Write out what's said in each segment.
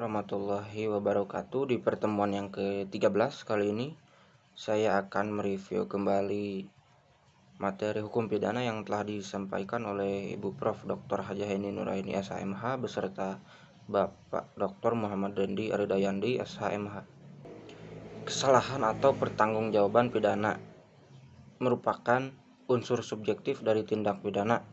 warahmatullahi wabarakatuh. Di pertemuan yang ke-13 kali ini saya akan mereview kembali materi hukum pidana yang telah disampaikan oleh Ibu Prof. Dr. Hajah Heni Nuraini SHMH beserta Bapak Dr. Muhammad Dendi Aridayandi SHMH. Kesalahan atau pertanggungjawaban pidana merupakan unsur subjektif dari tindak pidana.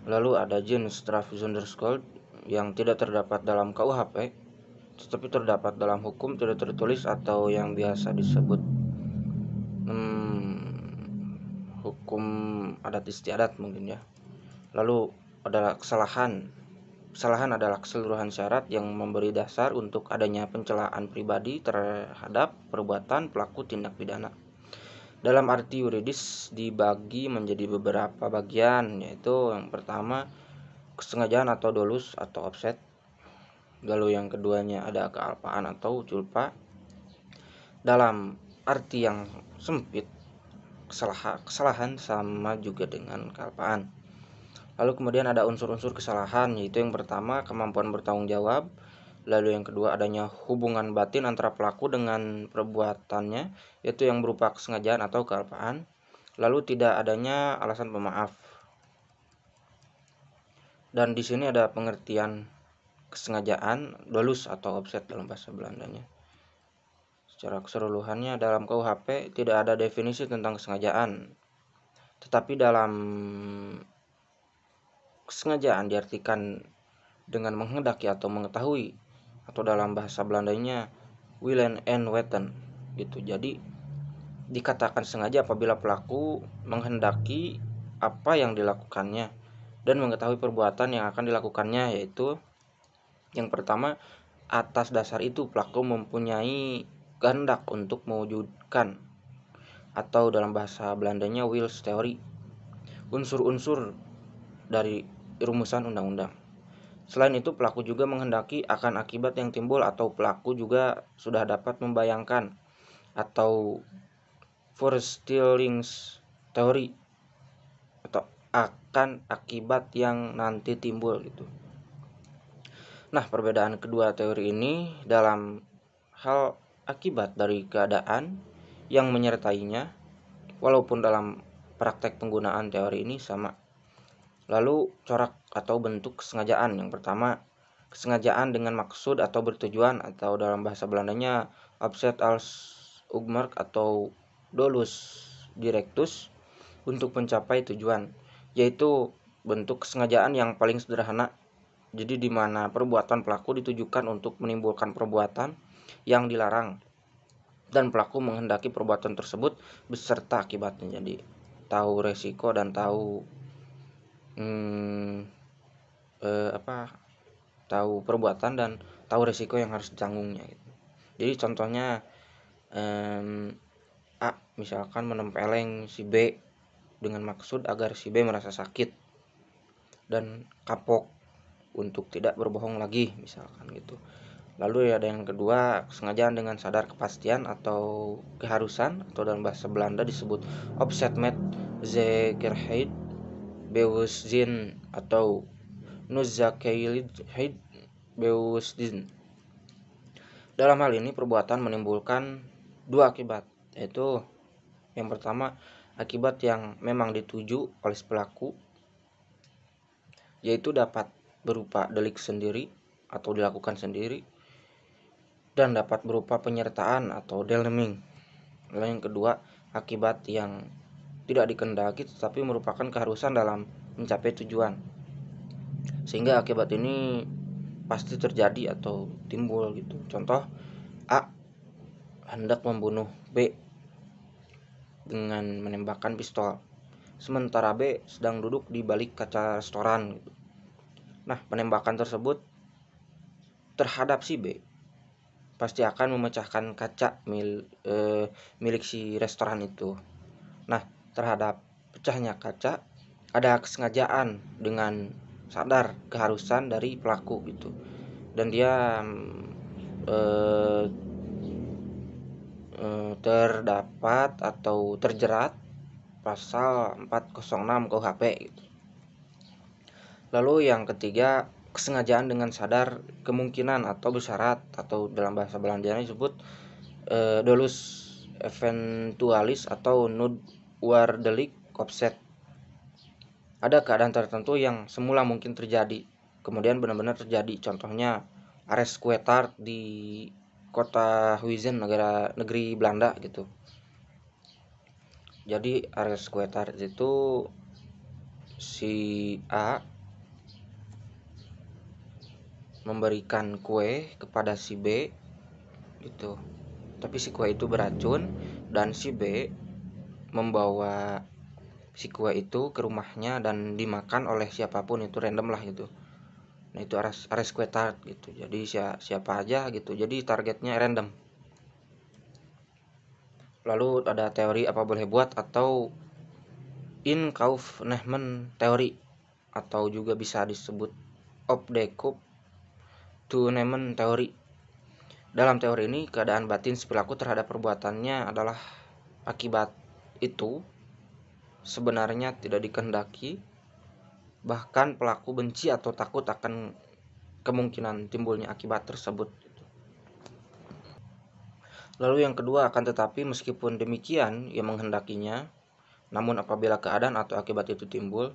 Lalu ada jenis Strafzonderschuld yang tidak terdapat dalam KUHP tetapi terdapat dalam hukum tidak tertulis atau yang biasa disebut hukum adat istiadat mungkin ya. Lalu adalah kesalahan adalah keseluruhan syarat yang memberi dasar untuk adanya pencelaan pribadi terhadap perbuatan pelaku tindak pidana. Dalam arti yuridis dibagi menjadi beberapa bagian, yaitu yang pertama kesengajaan atau dolus atau offset. Lalu yang keduanya ada kealpaan atau culpa. Dalam arti yang sempit, kesalahan sama juga dengan kealpaan. Lalu kemudian ada unsur-unsur kesalahan, yaitu yang pertama kemampuan bertanggung jawab. Lalu yang kedua adanya hubungan batin antara pelaku dengan perbuatannya, yaitu yang berupa kesengajaan atau kealpaan. Lalu tidak adanya alasan pemaaf. Dan di sini ada pengertian kesengajaan, dolus atau offset dalam bahasa Belandanya. Secara keseluruhannya dalam KUHP tidak ada definisi tentang kesengajaan. Tetapi dalam kesengajaan diartikan dengan menghendaki atau mengetahui, atau dalam bahasa Belandanya willen en weten gitu. Jadi dikatakan sengaja apabila pelaku menghendaki apa yang dilakukannya dan mengetahui perbuatan yang akan dilakukannya, yaitu yang pertama atas dasar itu pelaku mempunyai kehendak untuk mewujudkan, atau dalam bahasa Belandanya Wills Theory, unsur-unsur dari rumusan undang-undang. Selain itu pelaku juga menghendaki akan akibat yang timbul, atau pelaku juga sudah dapat membayangkan, atau Forestillings Theory, atau akan akibat yang nanti timbul gitu. Nah, perbedaan kedua teori ini dalam hal akibat dari keadaan yang menyertainya, walaupun dalam praktek penggunaan teori ini sama. Lalu corak atau bentuk kesengajaan. Yang pertama, kesengajaan dengan maksud atau bertujuan, atau dalam bahasa Belandanya opzet als oogmerk atau dolus directus, untuk mencapai tujuan, yaitu bentuk kesengajaan yang paling sederhana. Jadi di mana perbuatan pelaku ditujukan untuk menimbulkan perbuatan yang dilarang dan pelaku menghendaki perbuatan tersebut beserta akibatnya. Jadi tahu resiko dan tahu tahu perbuatan dan tahu resiko yang harus ditanggungnya gitu. Jadi contohnya A misalkan menempeleng si B dengan maksud agar si B merasa sakit dan kapok untuk tidak berbohong lagi misalkan gitu. Lalu ada yang kedua, kesengajaan dengan sadar kepastian atau keharusan, atau dalam bahasa Belanda disebut opzet met zekerheid bewustzijn atau noodzakelijkheid bewustzijn. Dalam hal ini perbuatan menimbulkan dua akibat, yaitu yang pertama akibat yang memang dituju oleh pelaku, yaitu dapat berupa delik sendiri atau dilakukan sendiri, dan dapat berupa penyertaan atau deelneming. Lalu yang kedua akibat yang tidak dikehendaki tetapi merupakan keharusan dalam mencapai tujuan, sehingga akibat ini pasti terjadi atau timbul gitu. Contoh, A hendak membunuh B dengan menembakkan pistol, sementara B sedang duduk di balik kaca restoran gitu. Nah, penembakan tersebut terhadap si B pasti akan memecahkan kaca milik si restoran itu. Nah, terhadap pecahnya kaca ada kesengajaan dengan sadar keharusan dari pelaku gitu, dan dia terdapat atau terjerat pasal 406 KUHP gitu. Lalu yang ketiga kesengajaan dengan sadar, kemungkinan atau bersyarat, atau dalam bahasa Belandanya disebut dolus eventualis atau noodwaardelijk opzet. Ada keadaan tertentu yang semula mungkin terjadi, kemudian benar-benar terjadi. Contohnya Ares Kuetart di kota Huizen, negeri Belanda gitu. Jadi Ares Kuetart itu si A memberikan kue kepada si B gitu. Tapi si kue itu beracun dan si B membawa si kue itu ke rumahnya dan dimakan oleh siapapun, itu random lah gitu. Nah itu Ares Kuetart gitu. Jadi siapa aja gitu. Jadi targetnya random. Lalu ada teori apa boleh buat atau Inkaufnehmen teori, atau juga bisa disebut Opdekoop-Toenemen teori. Dalam teori ini, keadaan batin si pelaku terhadap perbuatannya adalah akibat itu sebenarnya tidak dikehendaki, bahkan pelaku benci atau takut akan kemungkinan timbulnya akibat tersebut. Lalu yang kedua, akan tetapi meskipun demikian ia menghendakinya, namun apabila keadaan atau akibat itu timbul,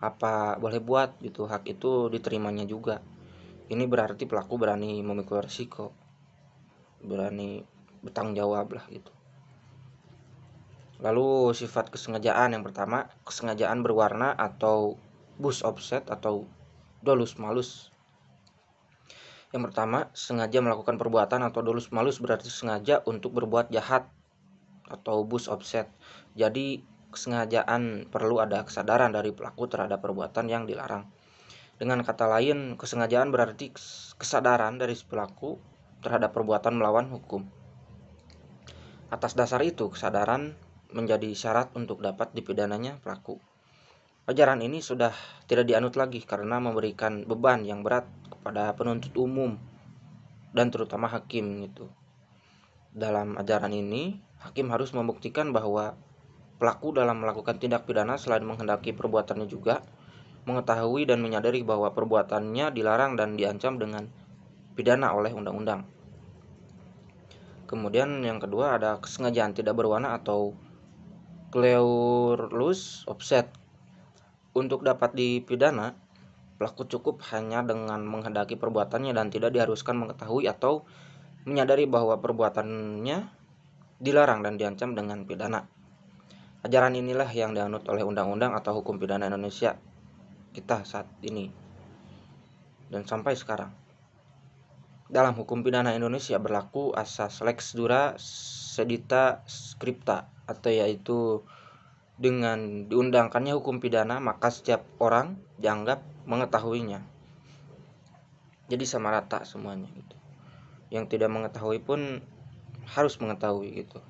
apa boleh buat gitu, hak itu diterimanya juga. Ini berarti pelaku berani memikul risiko, berani bertanggung jawab lah gitu. Lalu sifat kesengajaan yang pertama, kesengajaan berwarna atau bus offset atau dolus malus. Yang pertama, sengaja melakukan perbuatan atau dolus malus berarti sengaja untuk berbuat jahat atau bus offset. Jadi kesengajaan perlu ada kesadaran dari pelaku terhadap perbuatan yang dilarang. Dengan kata lain, kesengajaan berarti kesadaran dari pelaku terhadap perbuatan melawan hukum. Atas dasar itu, kesadaran menjadi syarat untuk dapat dipidananya pelaku. Ajaran ini sudah tidak dianut lagi karena memberikan beban yang berat kepada penuntut umum dan terutama hakim gitu. Dalam ajaran ini, hakim harus membuktikan bahwa pelaku dalam melakukan tindak pidana selain menghendaki perbuatannya juga mengetahui dan menyadari bahwa perbuatannya dilarang dan diancam dengan pidana oleh undang-undang. Kemudian yang kedua ada kesengajaan tidak berwarna atau kleurloos opzet. Untuk dapat dipidana, pelaku cukup hanya dengan menghendaki perbuatannya dan tidak diharuskan mengetahui atau menyadari bahwa perbuatannya dilarang dan diancam dengan pidana. Ajaran inilah yang dianut oleh undang-undang atau hukum pidana Indonesia kita saat ini dan sampai sekarang. Dalam hukum pidana Indonesia berlaku asas lex dura sedita scripta, atau yaitu dengan diundangkannya hukum pidana maka setiap orang dianggap mengetahuinya. Jadi sama rata semuanya gitu. Yang tidak mengetahui pun harus mengetahui gitu.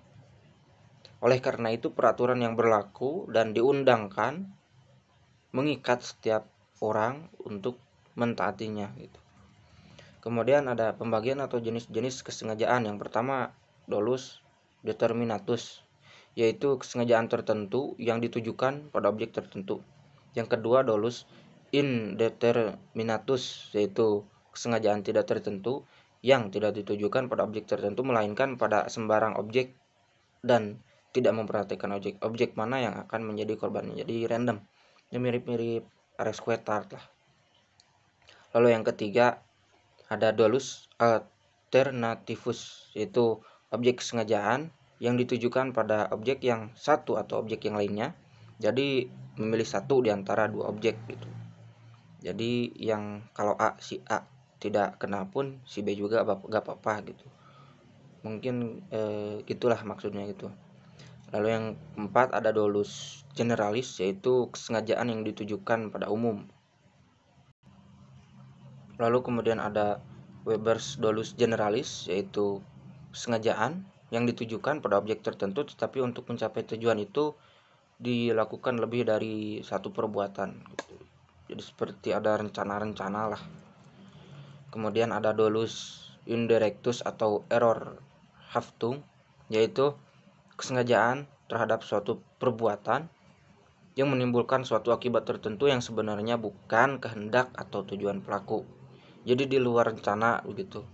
Oleh karena itu peraturan yang berlaku dan diundangkan mengikat setiap orang untuk mentaatinya gitu. Kemudian ada pembagian atau jenis-jenis kesengajaan. Yang pertama, dolus determinatus, yaitu kesengajaan tertentu yang ditujukan pada objek tertentu. Yang kedua, dolus indeterminatus, yaitu kesengajaan tidak tertentu yang tidak ditujukan pada objek tertentu melainkan pada sembarang objek dan tidak memperhatikan objek mana yang akan menjadi korbannya. Jadi random. Ini mirip-mirip Ares Kuetart lah. Lalu yang ketiga ada dolus alternativus, yaitu objek kesengajaan yang ditujukan pada objek yang satu atau objek yang lainnya. Jadi memilih satu di antara dua objek gitu. Jadi yang kalau si A tidak kena pun si B juga gak apa-apa gitu. Mungkin itulah maksudnya gitu. Lalu yang keempat ada dolus generalis, yaitu kesengajaan yang ditujukan pada umum. Lalu kemudian ada Weber's dolus generalis, yaitu kesengajaan yang ditujukan pada objek tertentu tetapi untuk mencapai tujuan itu dilakukan lebih dari satu perbuatan gitu. Jadi seperti ada rencana-rencana lah. Kemudian ada dolus indirectus atau error haftung, yaitu kesengajaan terhadap suatu perbuatan yang menimbulkan suatu akibat tertentu yang sebenarnya bukan kehendak atau tujuan pelaku. Jadi di luar rencana begitu.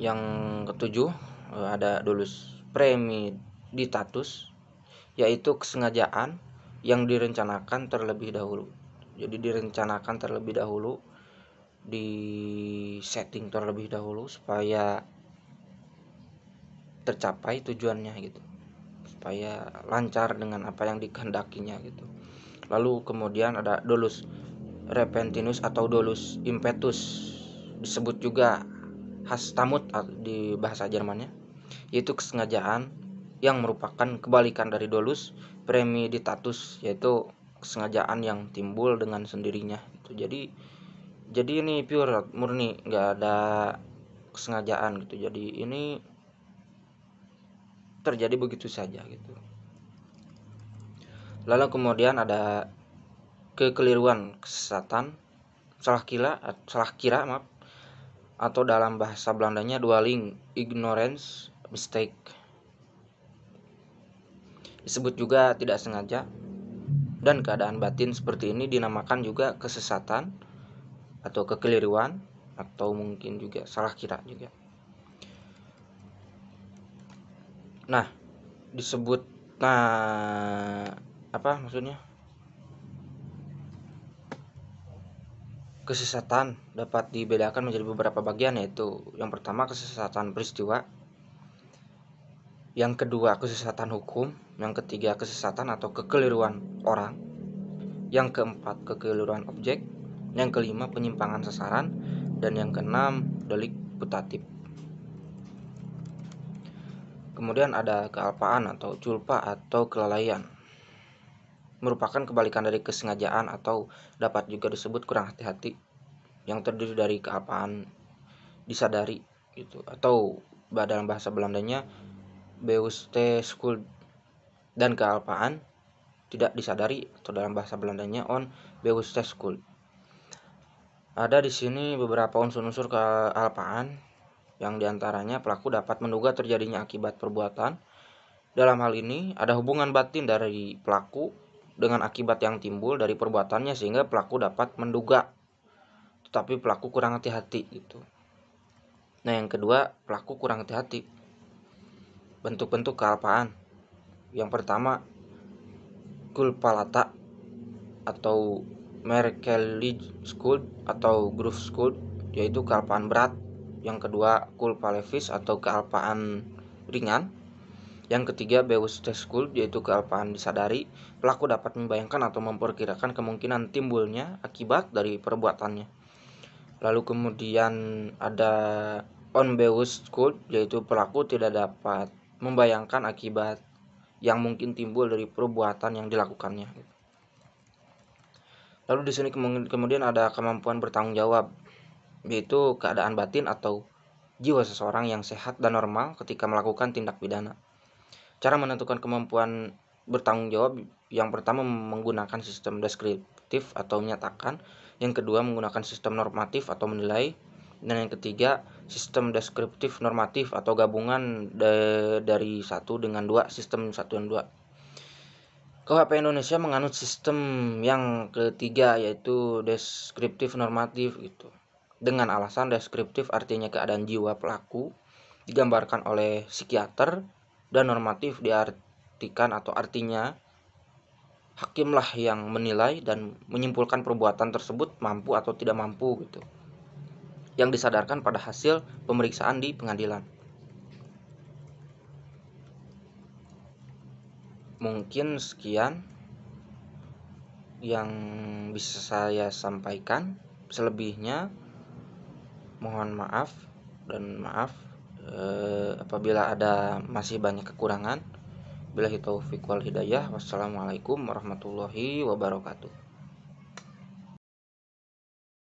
Yang ketujuh ada dolus premeditatus, yaitu kesengajaan yang direncanakan terlebih dahulu. Jadi direncanakan terlebih dahulu, di setting terlebih dahulu supaya tercapai tujuannya gitu, supaya lancar dengan apa yang dikehendakinya gitu. Lalu kemudian ada dolus repentinus atau dolus impetus, disebut juga hastamut di bahasa Jermannya, yaitu kesengajaan yang merupakan kebalikan dari dolus premeditatus, yaitu kesengajaan yang timbul dengan sendirinya gitu. Jadi ini pure murni, nggak ada kesengajaan gitu. Jadi ini terjadi begitu saja gitu. Lalu kemudian ada kekeliruan, kesesatan, salah kira maaf, atau dalam bahasa Belandanya dwelling, ignorance, mistake. Disebut juga tidak sengaja, dan keadaan batin seperti ini dinamakan juga kesesatan atau kekeliruan, atau mungkin juga salah kira juga. Nah, disebut apa maksudnya? Kesesatan dapat dibedakan menjadi beberapa bagian, yaitu yang pertama kesesatan peristiwa, yang kedua kesesatan hukum, yang ketiga kesesatan atau kekeliruan orang, yang keempat kekeliruan objek, yang kelima penyimpangan sasaran, dan yang keenam delik putatif. Kemudian ada kealpaan atau culpa atau kelalaian, merupakan kebalikan dari kesengajaan atau dapat juga disebut kurang hati-hati, yang terdiri dari kealpaan disadari gitu, atau dalam bahasa Belandanya bewuste schuld, dan kealpaan tidak disadari atau dalam bahasa Belandanya onbewuste schuld. Ada di sini beberapa unsur-unsur kealpaan, yang diantaranya pelaku dapat menduga terjadinya akibat perbuatan. Dalam hal ini ada hubungan batin dari pelaku dengan akibat yang timbul dari perbuatannya, sehingga pelaku dapat menduga, tetapi pelaku kurang hati-hati gitu. Nah, yang kedua, pelaku kurang hati-hati. Bentuk-bentuk kealpaan. Yang pertama, culpata atau Merkellig schuld atau Groove schuld, yaitu kealpaan berat. Yang kedua, culpa levis atau kealpaan ringan. Yang ketiga, bewusste schuld, yaitu kealpaan disadari. Pelaku dapat membayangkan atau memperkirakan kemungkinan timbulnya akibat dari perbuatannya. Lalu kemudian ada onbewusst schuld, yaitu pelaku tidak dapat membayangkan akibat yang mungkin timbul dari perbuatan yang dilakukannya. Lalu di sini kemudian ada kemampuan bertanggung jawab, yaitu keadaan batin atau jiwa seseorang yang sehat dan normal ketika melakukan tindak pidana. Cara menentukan kemampuan bertanggung jawab, yang pertama menggunakan sistem deskriptif atau menyatakan, yang kedua menggunakan sistem normatif atau menilai, dan yang ketiga sistem deskriptif normatif atau gabungan dari 1 dengan 2, sistem 1 dan 2. KUHP Indonesia menganut sistem yang ketiga, yaitu deskriptif normatif gitu. Dengan alasan deskriptif artinya keadaan jiwa pelaku digambarkan oleh psikiater, dan normatif diartikan atau artinya hakimlah yang menilai dan menyimpulkan perbuatan tersebut mampu atau tidak mampu gitu, yang disadarkan pada hasil pemeriksaan di pengadilan. Mungkin sekian yang bisa saya sampaikan. Selebihnya mohon maaf, dan maaf apabila ada masih banyak kekurangan. Billahi taufiq wal hidayah. Wassalamualaikum warahmatullahi wabarakatuh.